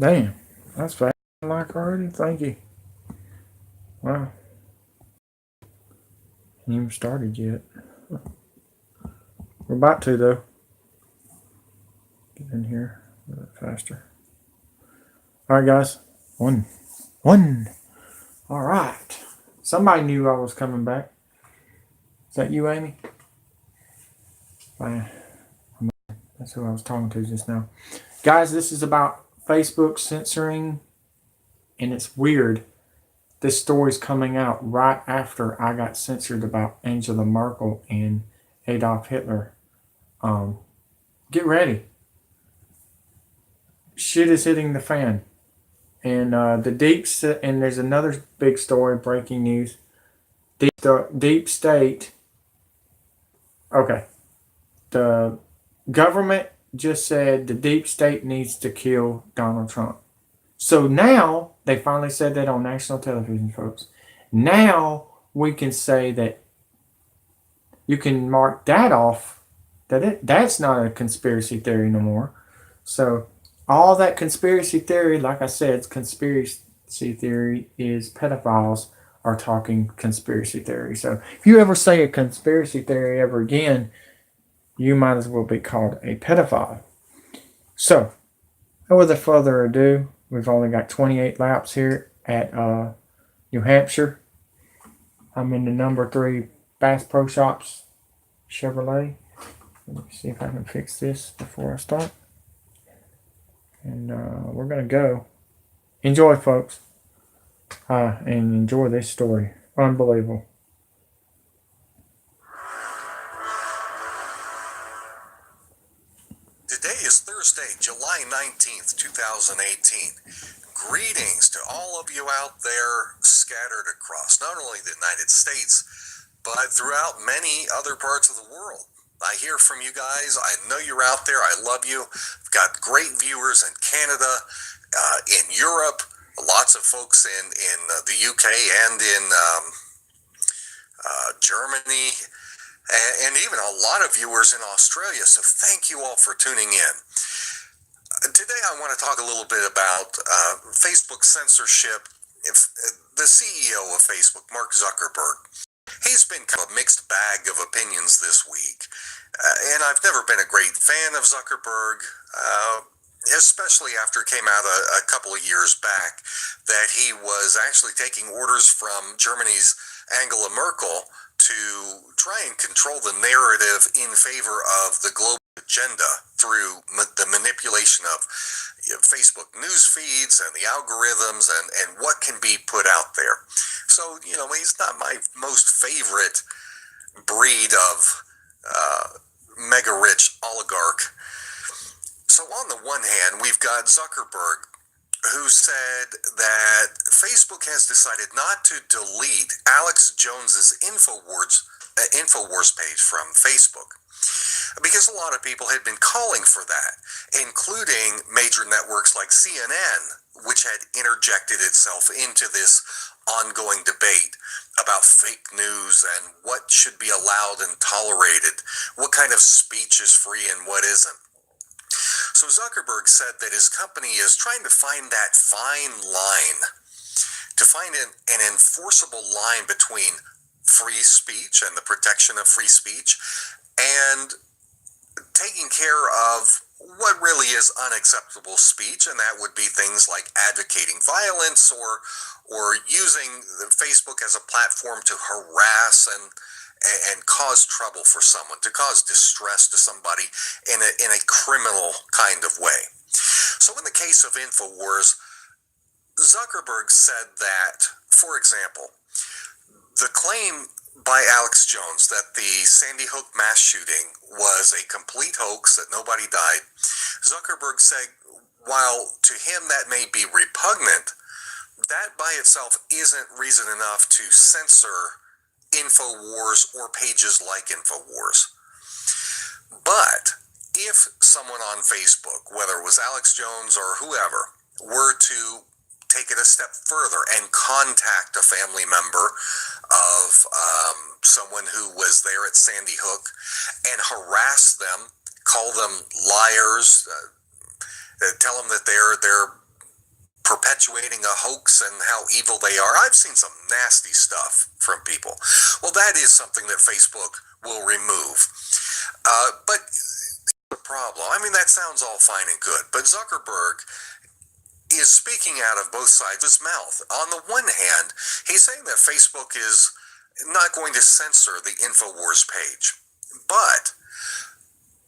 Damn, that's fast like already. Thank you. Wow, ain't even started yet. We're about to though. Get in here a little bit faster. All right, guys. One. All right. Somebody knew I was coming back. Is that you, Amy? Fine. That's who I was talking to just now. Guys, this is about Facebook censoring, and it's weird. This story's coming out right after I got censored about Angela Merkel and Adolf Hitler. Get ready. Shit is hitting the fan. And and there's another big story, breaking news. Deep state. Okay. The government just said the deep state needs to kill Donald Trump. So now they finally said that on national television, folks. Now we can say that you can mark that off that's not a conspiracy theory no more. So all that conspiracy theory, like I said, conspiracy theory is pedophiles are talking conspiracy theory. So if you ever say a conspiracy theory ever again, you might as well be called a pedophile. So, without further ado, we've only got 28 laps here at New Hampshire. I'm in the number 3 Bass Pro Shops Chevrolet. Let me see if I can fix this before I start. And we're going to go. Enjoy, folks. And enjoy this story. Unbelievable. Today is Thursday, July 19th, 2018. Greetings to all of you out there scattered across not only the United States, but throughout many other parts of the world. I hear from you guys. I know you're out there. I love you. I've got great viewers in Canada, in Europe, lots of folks in the UK and in Germany, and even a lot of viewers in Australia. So thank you all for tuning in. Today I want to talk a little bit about Facebook censorship. If the CEO of Facebook, Mark Zuckerberg, he's been kind of a mixed bag of opinions this week. And I've never been a great fan of Zuckerberg, especially after it came out a couple of years back that he was actually taking orders from Germany's Angela Merkel to try and control the narrative in favor of the global agenda through the manipulation of Facebook news feeds and the algorithms and what can be put out there. So, he's not my most favorite breed of mega rich oligarch. So on the one hand, we've got Zuckerberg, who said that Facebook has decided not to delete Alex Jones's InfoWars page from Facebook, because a lot of people had been calling for that, including major networks like CNN, which had interjected itself into this ongoing debate about fake news and what should be allowed and tolerated, what kind of speech is free and what isn't. So Zuckerberg said that his company is trying to find that fine line, to find an enforceable line between free speech and the protection of free speech and taking care of what really is unacceptable speech, and that would be things like advocating violence or using Facebook as a platform to harass and cause trouble for someone, to cause distress to somebody in a criminal kind of way. So in the case of InfoWars, Zuckerberg said that, for example, the claim by Alex Jones that the Sandy Hook mass shooting was a complete hoax, that nobody died, Zuckerberg said, while to him that may be repugnant, that by itself isn't reason enough to censor InfoWars or pages like InfoWars. But if someone on Facebook, whether it was Alex Jones or whoever, were to take it a step further and contact a family member of someone who was there at Sandy Hook and harass them, call them liars, tell them that they're perpetuating a hoax and how evil they are. I've seen some nasty stuff from people. Well, that is something that Facebook will remove. But the problem, I mean, that sounds all fine and good, but Zuckerberg is speaking out of both sides of his mouth. On the one hand, he's saying that Facebook is not going to censor the InfoWars page. But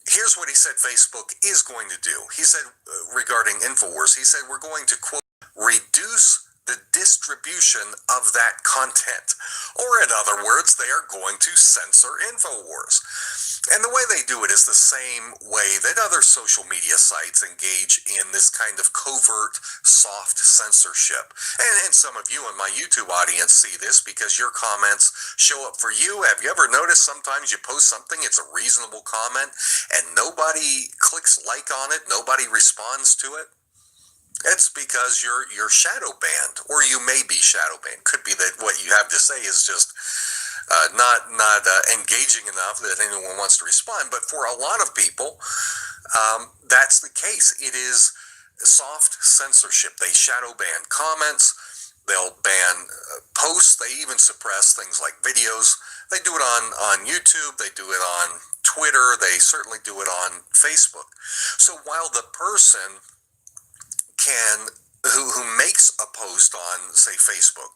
here's what he said Facebook is going to do. He said regarding InfoWars, he said, we're going to, quote, reduce the distribution of that content. Or in other words, they are going to censor InfoWars. And the way they do it is the same way that other social media sites engage in this kind of covert, soft censorship. And some of you in my YouTube audience see this because your comments show up for you. Have you ever noticed sometimes you post something, it's a reasonable comment, and nobody clicks like on it, nobody responds to it? It's because you're shadow banned, or you may be shadow banned. Could be that what you have to say is just not engaging enough that anyone wants to respond. But for a lot of people, that's the case. It is soft censorship. They shadow ban comments. They'll ban posts. They even suppress things like videos. They do it on YouTube. They do it on Twitter. They certainly do it on Facebook. So while the person who makes a post on, say, Facebook,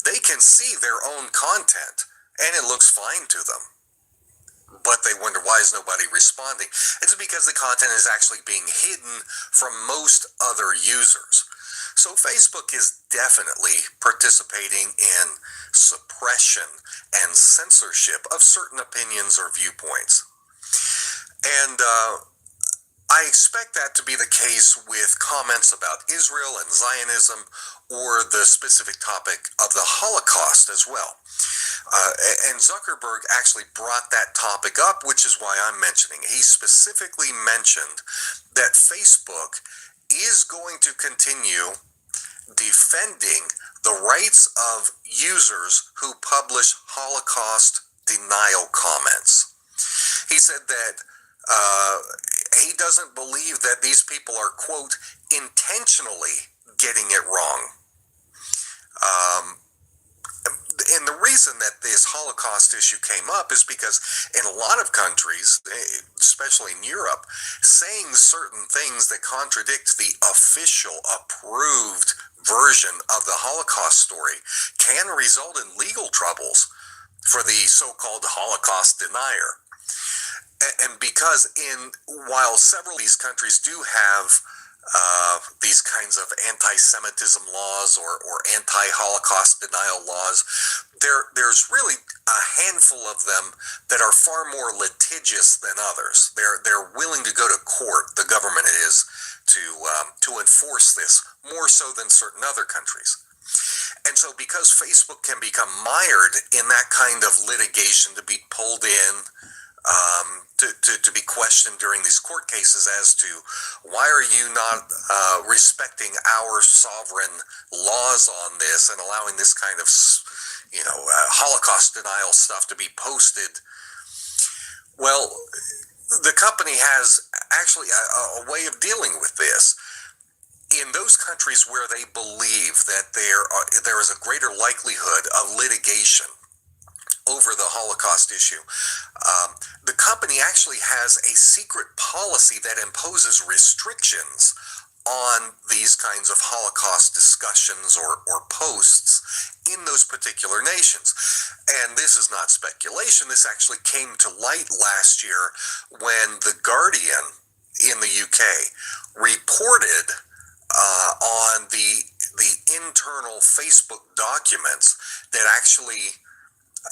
they can see their own content and it looks fine to them. But they wonder, why is nobody responding? It's because the content is actually being hidden from most other users. So Facebook is definitely participating in suppression and censorship of certain opinions or viewpoints. And I expect that to be the case with comments about Israel and Zionism or the specific topic of the Holocaust as well. And Zuckerberg actually brought that topic up, which is why I'm mentioning it. He specifically mentioned that Facebook is going to continue defending the rights of users who publish Holocaust denial comments. He said that he doesn't believe that these people are, quote, intentionally getting it wrong. And the reason that this Holocaust issue came up is because in a lot of countries, especially in Europe, saying certain things that contradict the official approved version of the Holocaust story can result in legal troubles for the so-called Holocaust denier. And because while several of these countries do have these kinds of anti-Semitism laws or anti-Holocaust denial laws, there's really a handful of them that are far more litigious than others. They're willing to go to court, the government is, to enforce this more so than certain other countries. And so because Facebook can become mired in that kind of litigation, to be pulled in, to be questioned during these court cases as to why are you not respecting our sovereign laws on this and allowing this kind of Holocaust denial stuff to be posted. Well, the company has actually a way of dealing with this. In those countries where they believe that there is a greater likelihood of litigation over the Holocaust issue, the company actually has a secret policy that imposes restrictions on these kinds of Holocaust discussions or posts in those particular nations. And this is not speculation. This actually came to light last year when The Guardian in the UK reported on the internal Facebook documents that actually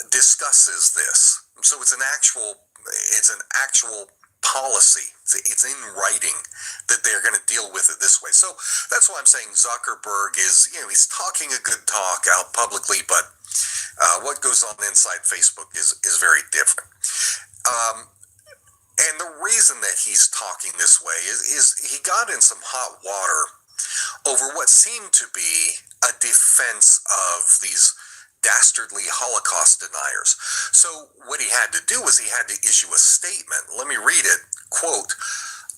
discusses this. So it's an actual policy. It's in writing that they're going to deal with it this way. So that's why I'm saying Zuckerberg is, he's talking a good talk out publicly, but what goes on inside Facebook is very different. And the reason that he's talking this way is he got in some hot water over what seemed to be a defense of these dastardly Holocaust deniers. So what he had to do was he had to issue a statement. Let me read it. Quote,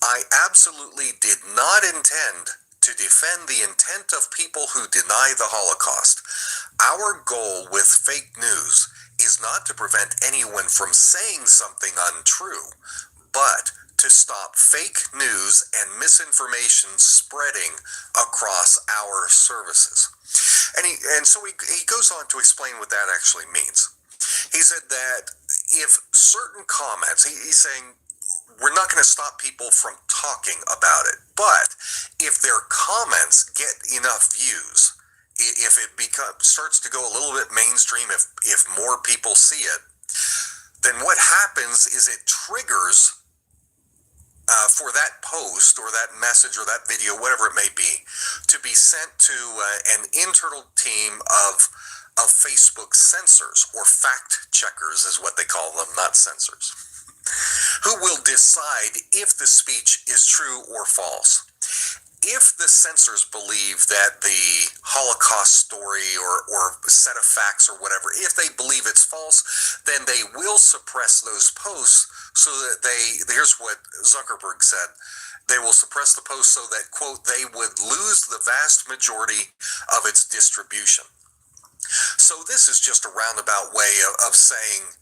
"I absolutely did not intend to defend the intent of people who deny the Holocaust. Our goal with fake news is not to prevent anyone from saying something untrue, but to stop fake news and misinformation spreading across our services. And so he goes on to explain what that actually means. He said that if certain comments, he's saying, we're not going to stop people from talking about it, but if their comments get enough views, if it starts to go a little bit mainstream, if more people see it, then what happens is it triggers for that post or that message or that video, whatever it may be, to be sent to an internal team of Facebook censors, or fact checkers is what they call them, not censors, who will decide if the speech is true or false. If the censors believe that the Holocaust story or set of facts or whatever, if they believe it's false, then they will suppress those posts so that here's what Zuckerberg said, they will suppress the post so that, quote, they would lose the vast majority of its distribution. So this is just a roundabout way of saying,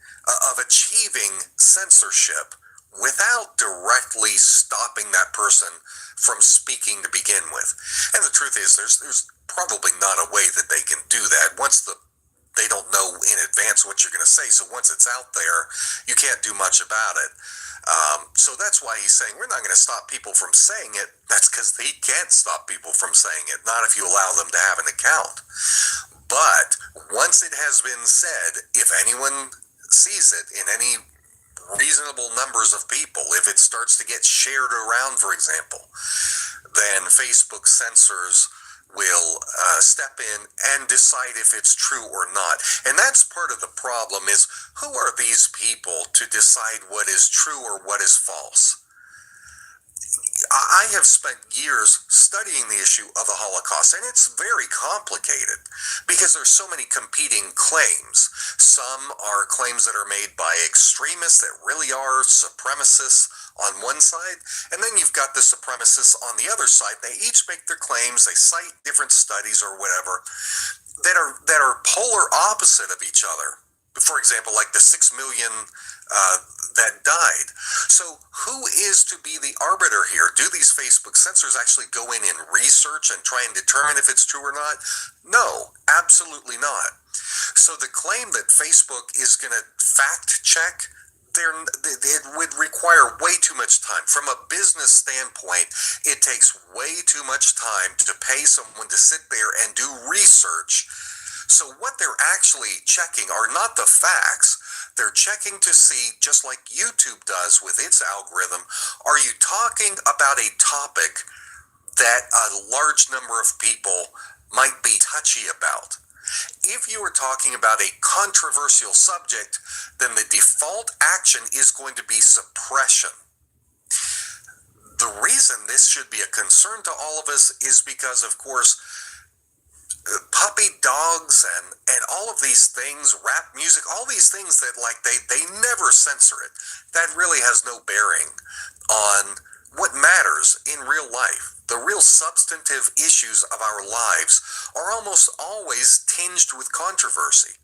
of achieving censorship without directly stopping that person from speaking to begin with. And the truth is, there's probably not a way that they can do that once they don't know in advance what you're going to say. So once it's out there, you can't do much about it. So that's why he's saying we're not going to stop people from saying it. That's because he can't stop people from saying it, not if you allow them to have an account. But once it has been said, if anyone sees it in any reasonable numbers of people, if it starts to get shared around, for example, then Facebook censors will step in and decide if it's true or not. And that's part of the problem, is who are these people to decide what is true or what is false? I have spent years studying the issue of the Holocaust, and it's very complicated because there's so many competing claims. Some are claims that are made by extremists that really are supremacists on one side, and then you've got the supremacists on the other side. They each make their claims, they cite different studies or whatever that are polar opposite of each other. For example, like the 6 million that died. So who is to be the arbiter here? Do these Facebook censors actually go in and research and try and determine if it's true or not? No, absolutely not. So the claim that Facebook is going to fact check, it would require way too much time. From a business standpoint, it takes way too much time to pay someone to sit there and do research. So what they're actually checking are not the facts. They're checking to see, just like YouTube does with its algorithm, are you talking about a topic that a large number of people might be touchy about? If you are talking about a controversial subject, then the default action is going to be suppression. The reason this should be a concern to all of us is because, of course, puppy dogs and all of these things, rap music, all these things that they never censor it. That really has no bearing on what matters in real life. The real substantive issues of our lives are almost always tinged with controversy.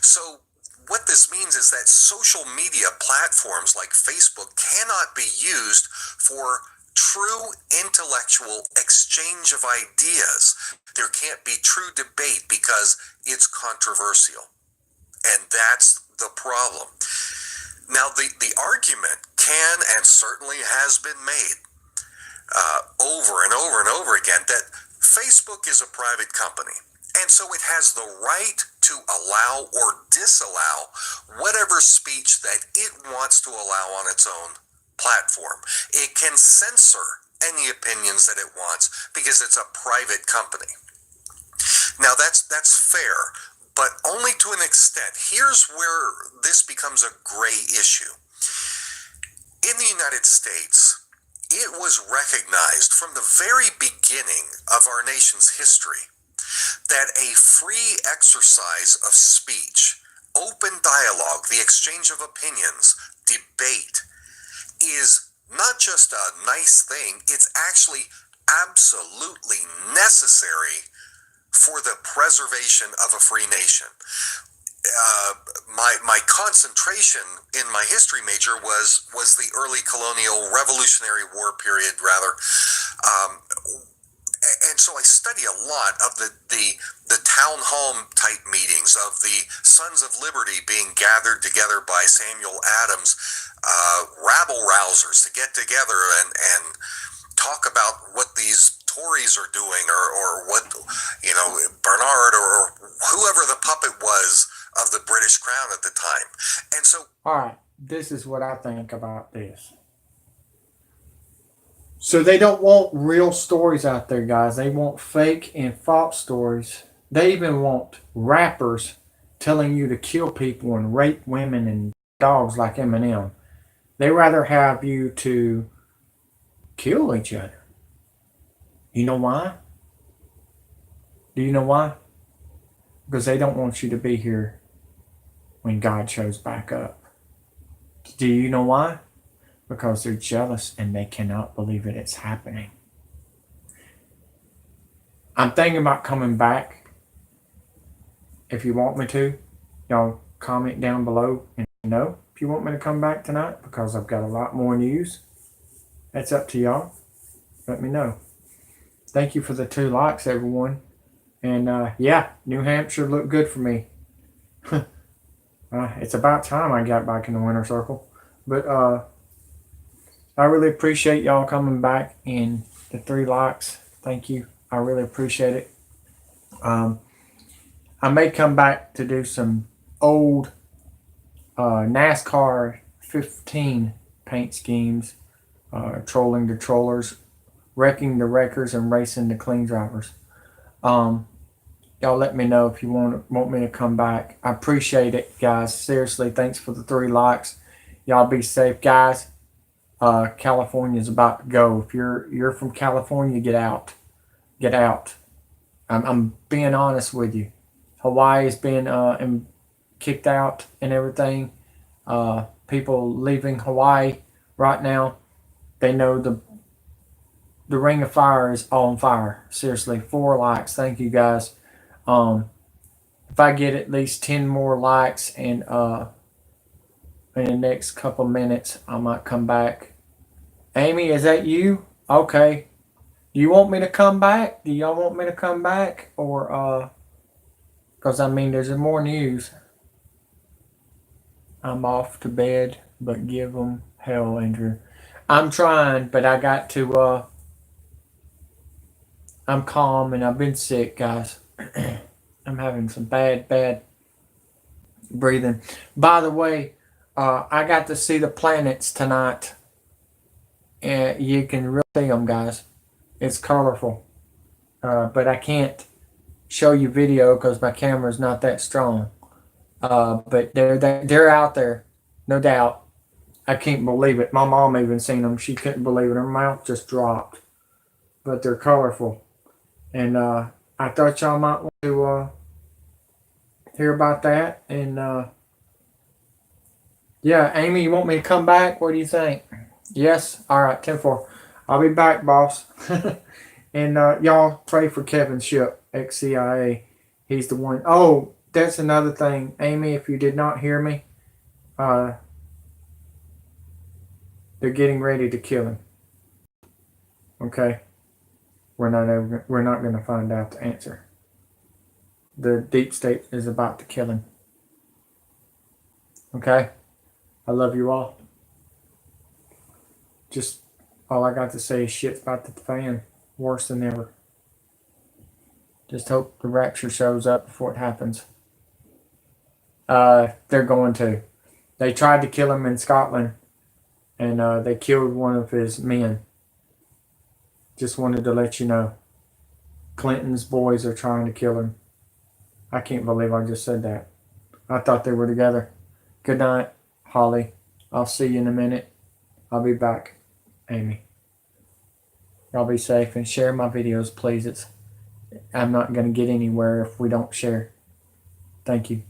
So what this means is that social media platforms like Facebook cannot be used for true intellectual exchange of ideas. There can't be true debate because it's controversial. And that's the problem. Now, the argument can and certainly has been made over and over and over again that Facebook is a private company. And so it has the right to allow or disallow whatever speech that it wants to allow on its own platform. It can censor any opinions that it wants because it's a private company. Now that's fair, but only to an extent. Here's where this becomes a gray issue. In the United States, it was recognized from the very beginning of our nation's history that a free exercise of speech, open dialogue, the exchange of opinions, debate, is not just a nice thing, it's actually absolutely necessary for the preservation of a free nation. My concentration in my history major was the early colonial Revolutionary War period, rather. Um, and so I study a lot of the town hall type meetings of the Sons of Liberty being gathered together by Samuel Adams, rabble rousers to get together and talk about what these Tories are doing, or what, Bernard or whoever the puppet was of the British Crown at the time. And so, all right, this is what I think about this. So they don't want real stories out there, guys. They want fake and false stories. They even want rappers telling you to kill people and rape women and dogs like Eminem. They rather have you to kill each other. You know why? Do you know why? Because they don't want you to be here when God shows back up. Do you know why? Because they're jealous and they cannot believe it's happening. I'm thinking about coming back. If you want me to, y'all comment down below and know if you want me to come back tonight, because I've got a lot more news. That's up to y'all. Let me know. Thank you for the 2 likes, everyone. And yeah, New Hampshire looked good for me. It's about time I got back in the winter circle. But I really appreciate y'all coming back, and the 3 likes. Thank you. I really appreciate it. I may come back to do some old NASCAR 15 paint schemes, trolling the trollers, wrecking the wreckers, and racing the clean drivers. Y'all let me know if you want me to come back. I appreciate it, guys. Seriously, thanks for the 3 likes. Y'all be safe, guys. California's about to go. If you're from California, get out. Get out. I'm being honest with you. Hawaii's been kicked out and everything. People leaving Hawaii right now, they know the ring of fire is on fire. Seriously, 4 likes. Thank you, guys. If I get at least 10 more likes and in the next couple minutes, I might come back. Amy, is that you? Okay. Do you want me to come back? Do y'all want me to come back? Or, because, there's more news. I'm off to bed, but give them hell, Andrew. I'm trying, but I got to, I'm calm and I've been sick, guys. I'm having some bad breathing. By the way, I got to see the planets tonight. And you can really see them, guys. It's colorful. But I can't show you video because my camera's not that strong. But they're out there, no doubt. I can't believe it. My mom even seen them. She couldn't believe it. Her mouth just dropped. But they're colorful. And I thought y'all might want to hear about that. And yeah, Amy, you want me to come back? What do you think? Yes? All right, 10-4. I'll be back, boss. And y'all pray for Kevin Ship, ex-CIA. He's the one. Oh, that's another thing. Amy, if you did not hear me, they're getting ready to kill him. Okay? We're not going to find out the answer. The deep state is about to kill him. Okay? I love you all. Just all I got to say is shit's about to fan. Worse than ever. Just hope the rapture shows up before it happens. They're going to. They tried to kill him in Scotland. And they killed one of his men. Just wanted to let you know. Clinton's boys are trying to kill him. I can't believe I just said that. I thought they were together. Good night, Holly. I'll see you in a minute. I'll be back, Amy. Y'all be safe and share my videos, please. I'm not going to get anywhere if we don't share. Thank you.